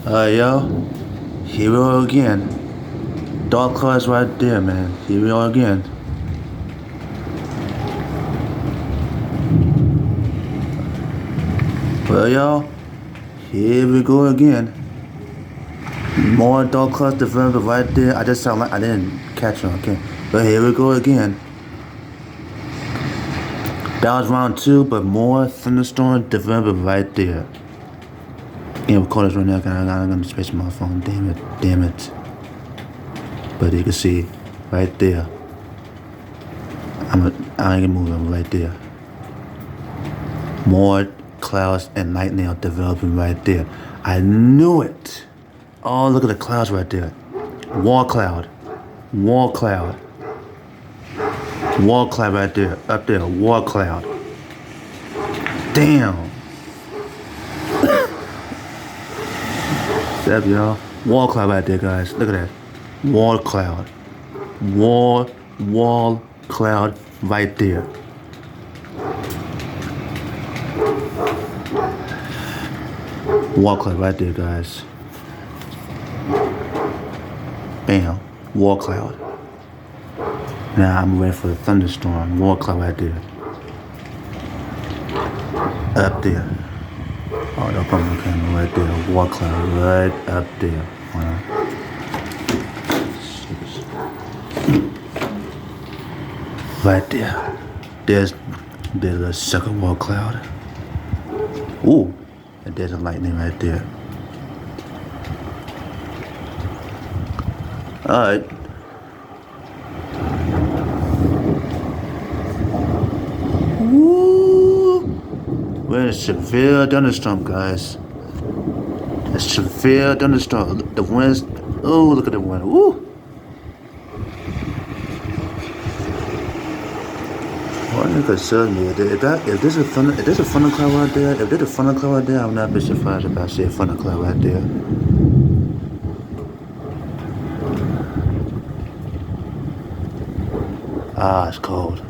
Yo, here we go again. Dark clouds right there, man. Here we go again. Well, y'all, here we go again. More dark clouds developing right there. I just sound like I didn't catch on, okay? But here we go again. That was round two, but more thunderstorm developing right there. Yeah, record this right now. I'm gonna space my phone. Damn it. But you can see right there. I ain't moving right there. More clouds and lightning are developing right there. I knew it. Oh, look at the clouds right there. Wall cloud. Wall cloud. Wall cloud right there. Up there. Wall cloud. Damn. What's up, y'all? Wall cloud right there, guys. Look at that. Wall cloud. Wall cloud right there. Wall cloud right there, guys. Bam. Wall cloud. Now I'm ready for the thunderstorm. Wall cloud right there. Up there. Oh, no problem. Camera right there. Wall cloud right up there. Right there. There's a second wall cloud. Ooh. And there's a lightning right there. Alright. Woo! We're in a severe thunderstorm, guys. A severe thunderstorm. The wind's. Oh, look at the wind. Woo! What you concern me? If there's a thundercloud right there, if there's a thundercloud right there, I would not be surprised if I see a thundercloud right there. Ah, it's cold.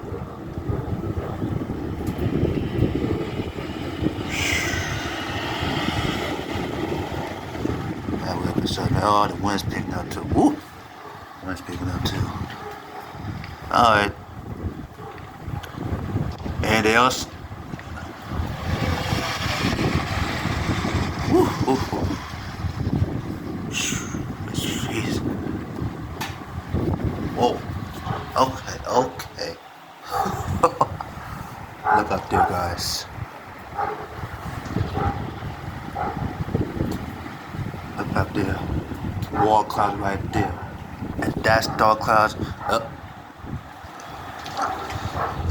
I would be concerned. Oh, the wind's picking up too. Woo! The wind's picking up too. Alright. Anything else? Woo, woo, woo. It's freezing. Whoa. Okay. Look up there, guys. Look up there. Wall clouds right there. And that's dark clouds. Up.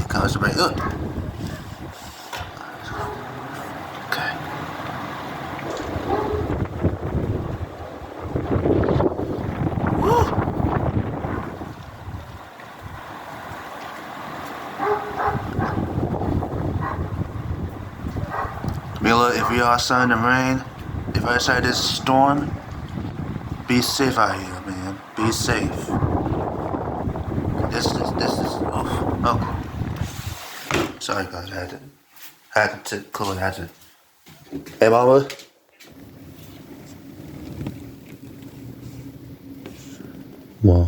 It comes right up. Okay. Woo. Mila, if you're outside in the rain, if I outside this storm, be safe out here, man. Be safe. This is, okay. Sorry, guys, I had to close, Hey, mama. Whoa.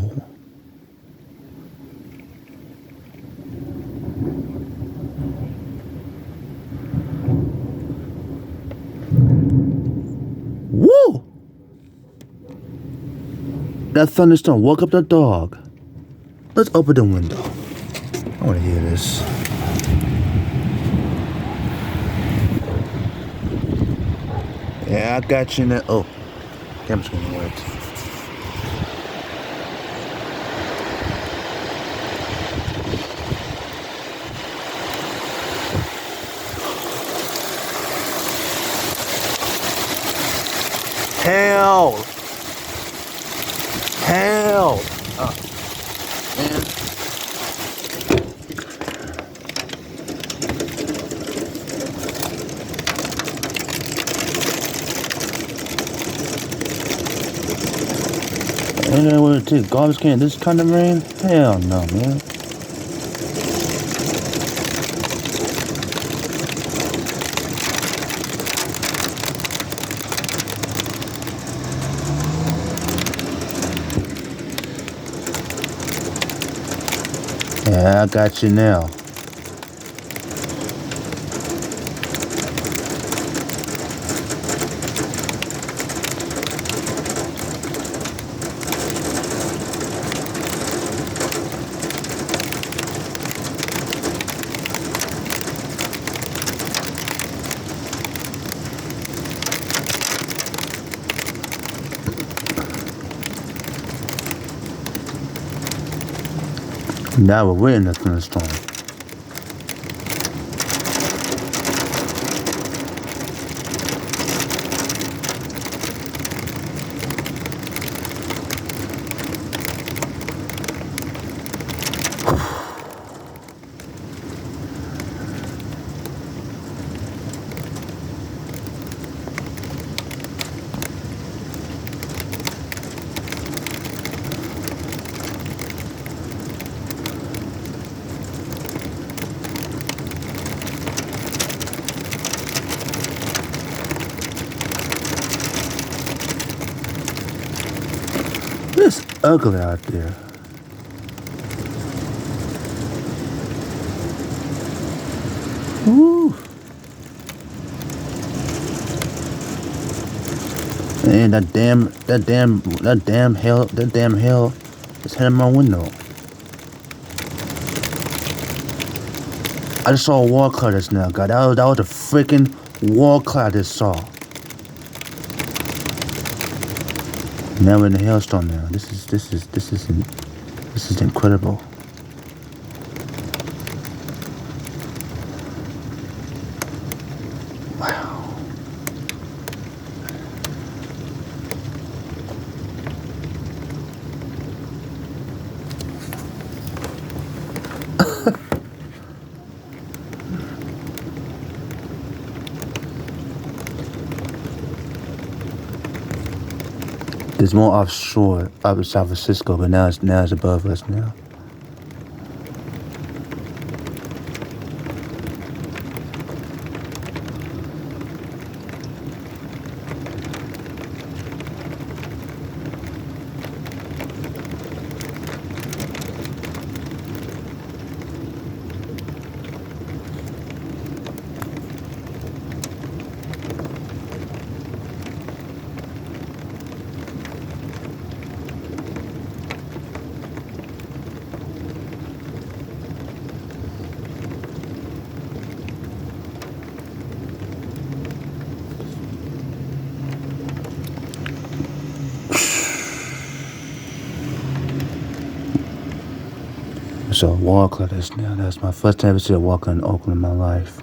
Woo! That thunderstorm woke up the dog. Let's open the window. I want to hear this. Yeah, I got you in there. Oh, camera's gonna work. Hell! Man. And I want to take garbage can this kind of rain? Hell no, man. I got you now. Now we're in the thunderstorm. It's ugly out there. Woo. And that damn hell is hitting my window. I just saw a wall cloud just now, God. That was a freaking wall cloud I just saw. Now we're in the hailstorm now. This is incredible. Wow. There's more offshore, up in San Francisco, but now it's above us now. So a wall cloud is now. That's my first time ever see a wall cloud in Oakland in my life.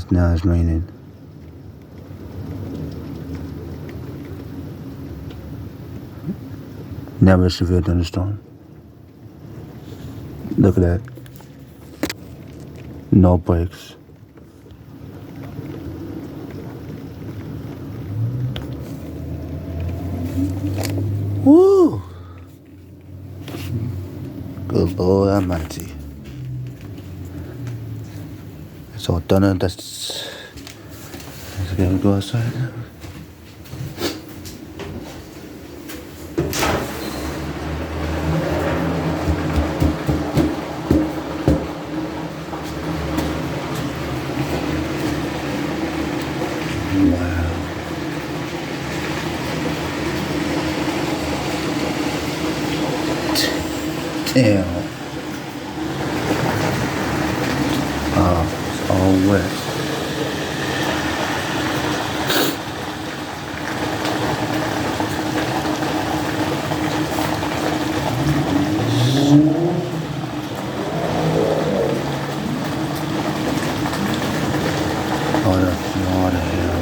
Now it's raining. Never a severe thunderstorm. Look at that. No breaks. Woo! Good Lord Almighty. It's all done. Let's go outside now. Wow. Damn. Oh, it's all wet. All the hell.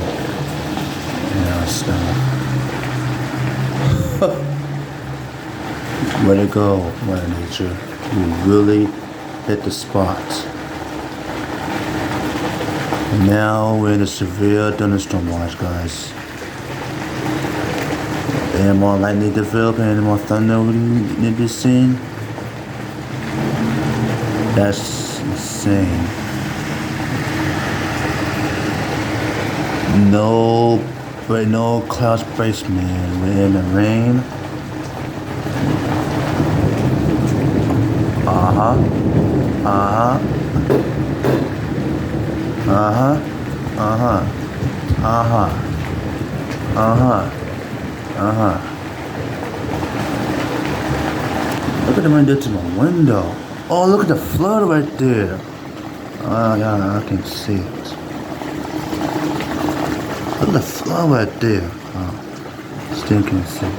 Yeah, stuff. Way to go, Mother Nature. You really hit the spot. And now we're in a severe thunderstorm watch, guys. Any more lightning developing, any more thunder we need to be seen? That's insane. No clouds breaks, man. We're in the rain. Uh-huh. Uh-huh. Uh-huh. Uh-huh. Uh-huh. Look at the window to my window. Oh, look at the flood right there. Oh, yeah, I can see it. Look at the flood right there. Oh, still can't see.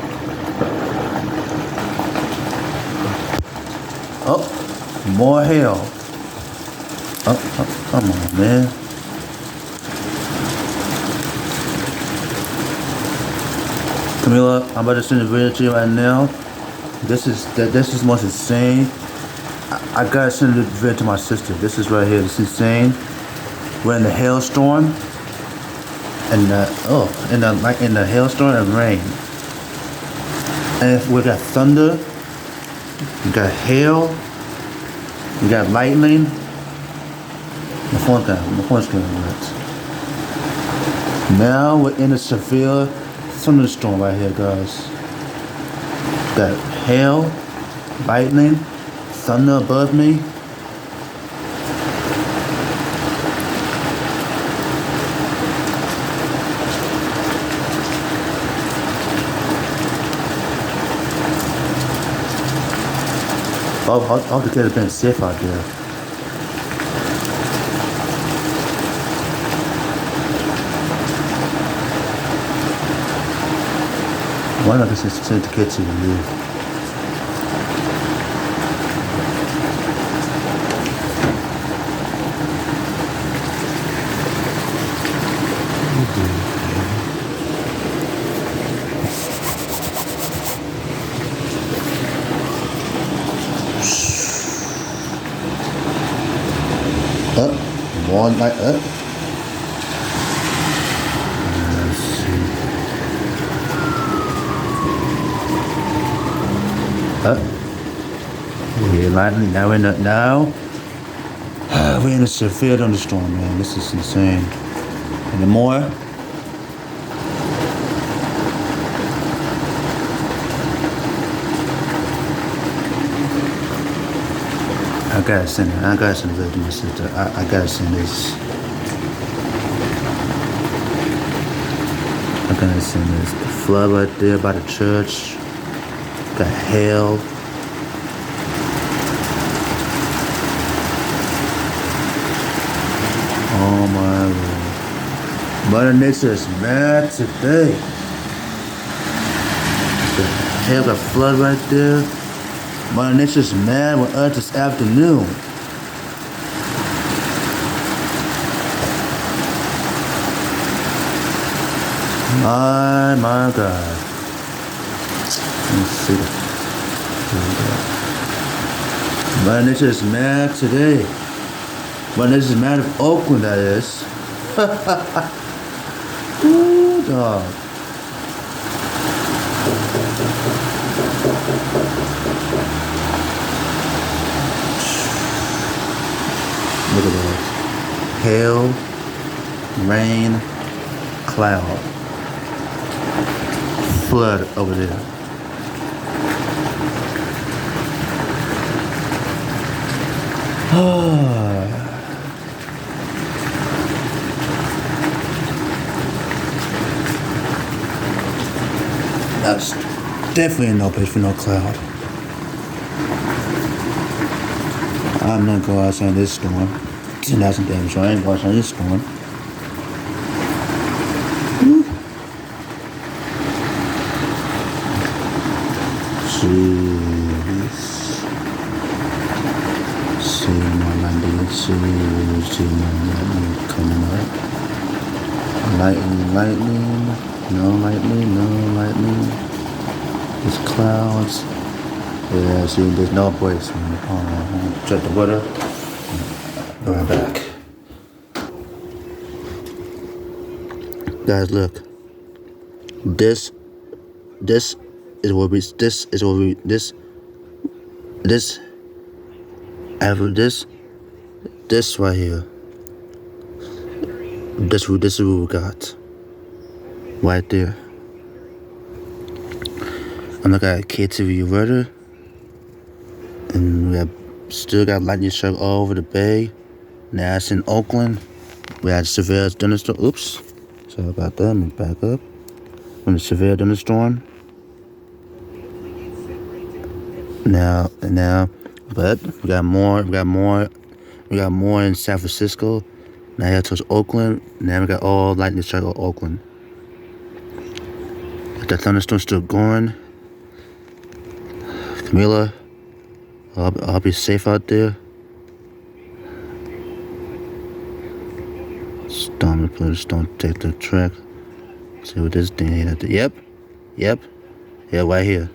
Oh, more hail. Oh, come on, man. Camila, I'm about to send a video to you right now. This is most insane. I gotta send the video to my sister. This is right here. This is insane. We're in the hailstorm, and in the hailstorm and rain, and we got thunder, we got hail, we got lightning. My phone's getting wet. Now we're in a severe thunderstorm right here, guys. Got hail, lightning, thunder above me. All the kids have been safe out there. Why not just send the kids to leave? Up, one light up. Let's see. Up. We're lightning. Now we're in a severe thunderstorm, man. This is insane. And the more. I gotta send it to my sister. I gotta send this. I'm gonna send this. The flood right there by the church. Got hail. Oh my Lord. Mother Nature is mad today. The hail got flood right there. Mother Nature's mad with us this afternoon. My God. Let's see. Mother Nature is mad today. Mother Nature is mad of Oakland, that is. Ooh, dog. Look at that. Hail, rain, cloud. Flood over there. That's definitely no place for no cloud. I'm not going outside this storm. 10,000 damage, so I ain't going outside this storm. Jeez. See my lightning coming up. Lightning, no lightning. There's clouds. Yeah, see, there's no place. Check the weather. Be right back. Guys, look. This right here. This is what we got. Right there. I'm looking at KTV inverter. And we still got lightning struck all over the bay. Now it's in Oakland. We had severe thunderstorm. Oops. Sorry about that. Let me back up. When the severe thunderstorm. Now, but we got more in San Francisco. Now here towards Oakland. Now we got all lightning strike on Oakland. The thunderstorm's still going. Camila, I'll be safe out there. Storm, please don't take the track. See what this thing here. Yep. Yeah, right here.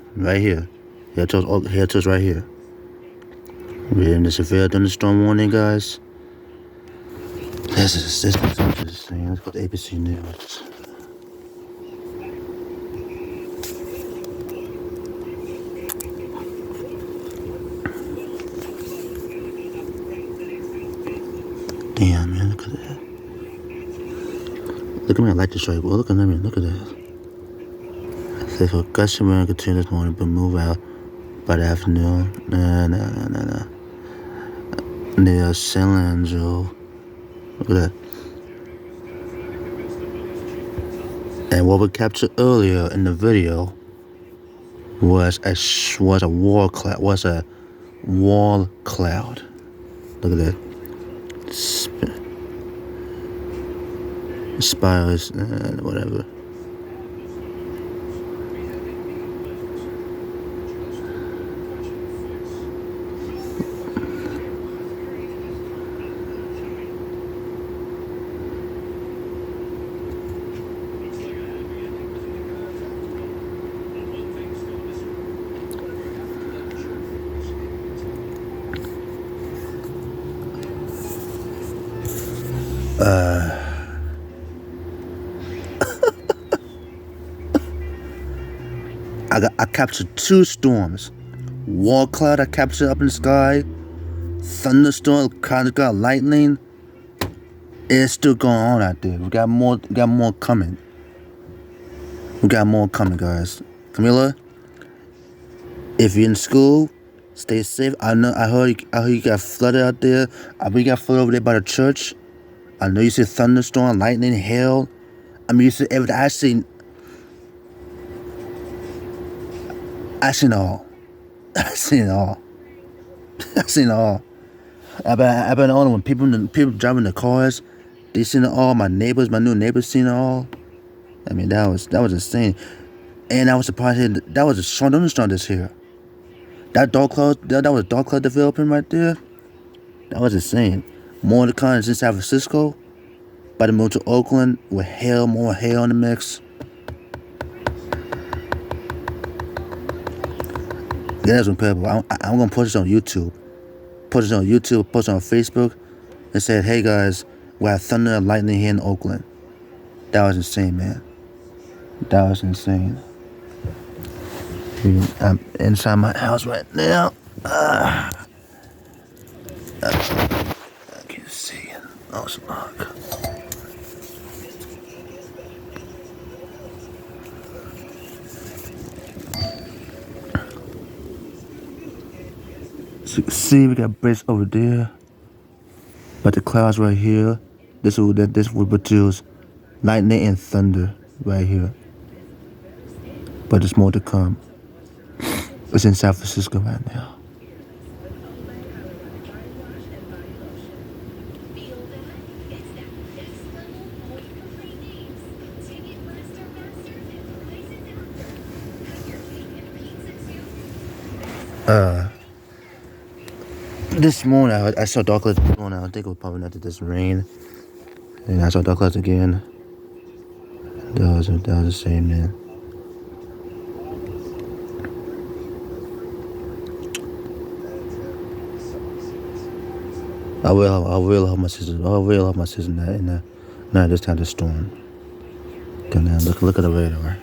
Here towards right here. We're in the severe thunderstorm warning, guys. This is thing. Let's go to ABC News. Damn, man, look at that. Look at me, I like this right. Well, look at me, look at that. They for gusty rain continue this morning, but move out by the afternoon. Nah. Near San Angelo. Look at that. And what we captured earlier in the video was a wall cloud. Look at that. Spirals, whatever. I captured 2 storms. Wall cloud I captured up in the sky. Thunderstorm, kind of got lightning. It's still going on out there. We got more coming. Guys. Camila, if you're in school, stay safe. I heard you got flooded out there. We got flooded over there by the church. I know you see thunderstorm, lightning, hail. I mean, you see everything. I seen all. I've been on when people driving the cars, they seen it all. My new neighbors seen it all. I mean, that was insane. And I was surprised that was a strong thunderstorm this year. That was dark cloud developing right there. That was insane. More to come in San Francisco. By the move to Oakland with more hail in the mix. Yeah, that's incredible. I'm gonna post this on YouTube. Post it on Facebook, and said, "Hey guys, we have thunder and lightning here in Oakland." That was insane, man. That was insane. I'm inside my house right now. I can't see. Oh, it's locked. So you can see we got bricks over there, but the clouds right here. This will produce lightning and thunder right here. But there's more to come. It's in San Francisco right now. This morning I saw dark clouds this morning. I think it was probably not this rain. And I saw dark clouds again. That was the same, man. I will help my sister. In this time of storm. Okay, now look at the radar.